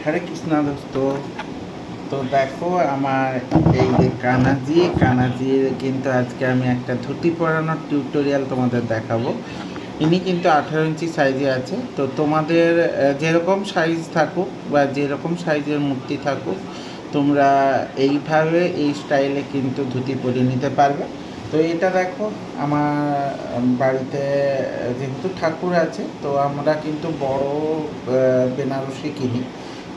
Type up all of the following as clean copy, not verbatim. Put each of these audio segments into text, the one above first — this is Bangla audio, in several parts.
হরে কৃষ্ণ দোস্ত। তো দেখো আমার এই যে কানাজির কিন্তু আজকে আমি একটা ধুতি পরানোর টিউটোরিয়াল তোমাদের দেখাবো। ইনি কিন্তু 18 ইঞ্চি সাইজে আছে। তো তোমাদের যেরকম সাইজ থাকুক বা যেরকম সাইজের মূর্তি থাকুক, তোমরা এইভাবে এই স্টাইলে কিন্তু ধুতি পরিয়ে নিতে পারবে। তো এটা দেখো আমার বাড়িতে যেহেতু ঠাকুর আছে, তো আমরা কিন্তু বড় বেনারসি কিনি।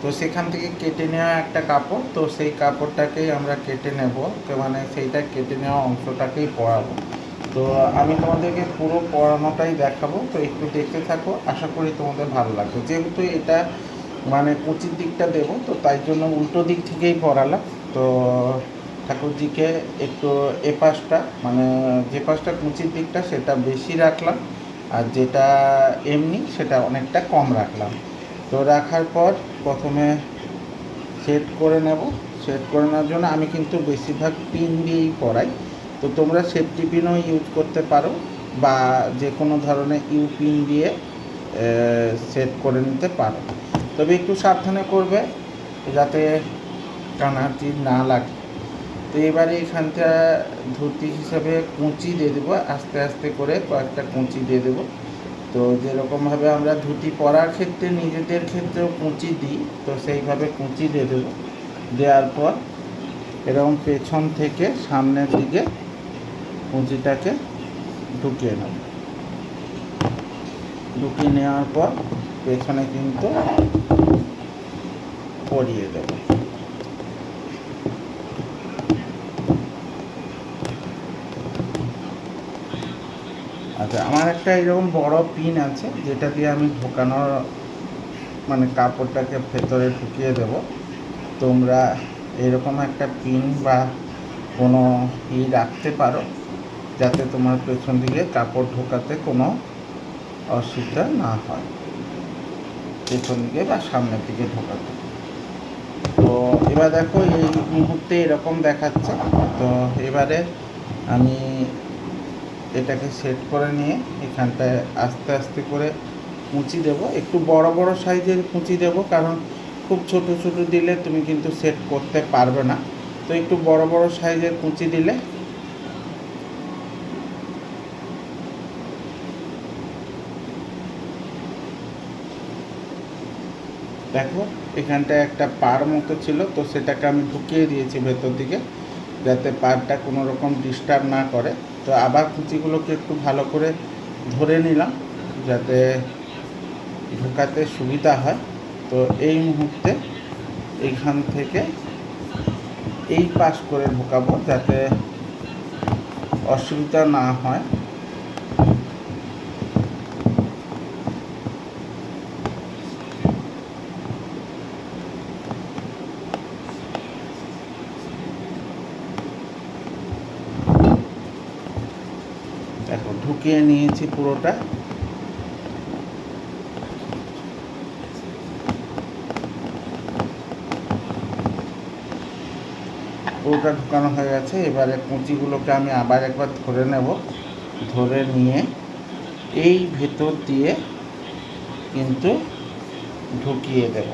তো সেখান থেকে কেটে নেওয়া একটা কাপড়, তো সেই কাপড়টাকেই আমরা কেটে নেব, তো মানে সেইটা কেটে নেওয়া অংশটাকেই পরাবো। তো আমি তোমাদেরকে পুরো পরানোটাই দেখাবো, তো একটু দেখতে থাকো, আশা করি তোমাদের ভালো লাগবে। যেহেতু এটা মানে কুচির দিকটা দেবো, তো তাই জন্য উল্টো দিক থেকেই পরালাম। তো ঠাকুরজিকে একটু এ পাশটা মানে যে পাশটা কুচির দিকটা সেটা বেশি রাখলাম, আর যেটা এমনি সেটা অনেকটা কম রাখলাম। তো রাখার পর প্রথমে সেট করে নেব। সেট করে নেওয়ার জন্য আমি কিন্তু বেশিরভাগ পিন দিয়েই পরাই। তো তোমরা সেফটি পিনও ইউজ করতে পারো বা যে কোনো ধরনের পিন দিয়ে সেট করে নিতে পারো, তবে একটু সাবধানে করবে যাতে কানাটি না লাগে। তো এবারে এখানটা ধুতি হিসাবে কুঁচি দিয়ে দেবো, আস্তে আস্তে করে কয়েকটা কুঁচি দিয়ে দেবো। তো যেরকমভাবে আমরা ধুতি পরার ক্ষেত্রে নিজেদের ক্ষেত্রেও কুঁচি দিই, তো সেইভাবে কুঁচি দিয়ে দেবো। দেওয়ার পর এরকম পেছন থেকে সামনের দিকে কুঁচিটাকে ঢুকিয়ে নেব। ঢুকিয়ে নেওয়ার পর পেছনে কিন্তু পরিয়ে দেব। আচ্ছা, আমার একটা এরকম বড় পিন আছে যেটা দিয়ে আমি ঢোকানোর মানে কাপড়টাকে ভেতরে ঢুকিয়ে দেব। তোমরা এরকম একটা পিন বা কোনো রাখতে পারো যাতে তোমার পেছন দিকে কাপড় ঢোকাতে কোনো অসুবিধা না হয়, পেছন দিকে বা সামনের দিকে ঢোকাতে। তো এবার দেখো এই মুহূর্তে এরকম দেখাচ্ছে। তো এবারে আমি এটাকে সেট করে নিয়ে এখানটায় আস্তে আস্তে করে কুঁচি দেব। একটু বড় বড় সাইজের কুঁচি দেব, কারণ খুব ছোট ছোট দিলে তুমি কিন্তু সেট করতে পারবে না। তো একটু বড় বড় সাইজের কুঁচি দিলে দেখো এখানটায় একটা পার মতো ছিল, তো সেটাকে আমি ঢুকিয়ে দিয়েছি ভেতর দিকে যাতে পারটা কোনো রকম ডিস্টার্ব না করে। তো আবার কুঁচিগুলোকে একটু ভালো করে ধরে নিলাম যাতে ঢোকাতে সুবিধা হয়। তো এই মুহূর্তে এইখান থেকে এই পাশ করে ঢোকাবো যাতে অসুবিধা না হয়। দেখো ঢুকিয়ে নিয়েছি পুরোটা। পুরোটা ঢুকানো হয়ে গেছে। এবারে কুঁচিগুলোকে আমি আবার একবার ধরে নেব, ধরে নিয়ে এই ভেতর দিয়ে কিন্তু ঢুকিয়ে দেব।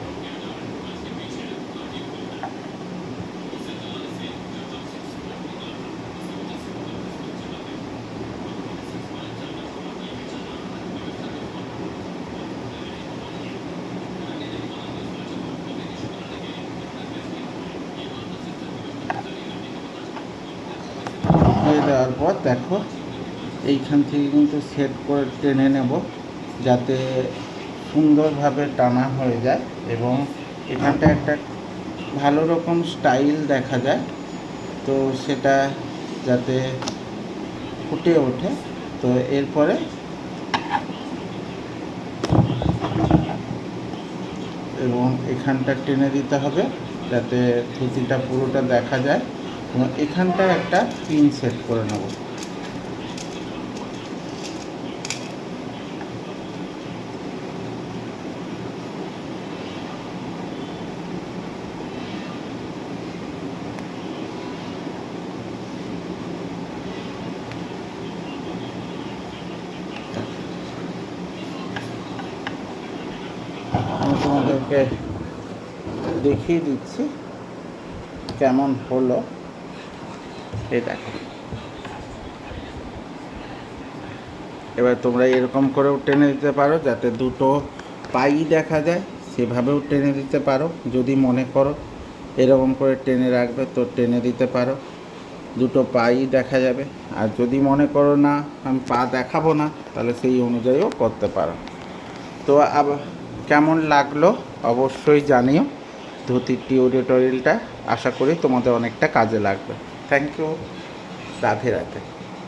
হয়ে দেওয়ার পর দেখো এইখান থেকে কিন্তু সেট করে টেনে নেব যাতে সুন্দরভাবে টানা হয়ে যায় এবং এখানটা একটা ভালো রকম স্টাইল দেখা যায়, তো সেটা যাতে ফুটে ওঠে। তো এরপরে এবং এখানটা টেনে দিতে হবে যাতে ধুতিটা পুরোটা দেখা যায় এবং এখানটা একটা পিন সেট করে নেব। আমি তোমাদেরকে দেখিয়ে দিচ্ছি কেমন হলো। এই দেখো, এবার তোমরা এরকম করেও টেনে দিতে পারো যাতে দুটো পাই দেখা যায়, সেভাবেও টেনে দিতে পারো। যদি মনে করো এরকম করে টেনে রাখবে তো টেনে দিতে পারো, দুটো পাই দেখা যাবে। আর যদি মনে করো না আমি পা দেখাবো না, তাহলে সেই অনুযায়ীও করতে পারো। তো আবার কেমন লাগলো অবশ্যই জানিও। ধুতির টিউটোরিয়ালটা আশা করি তোমাদের অনেকটা কাজে লাগবে। Thank you. রাধে রাধে।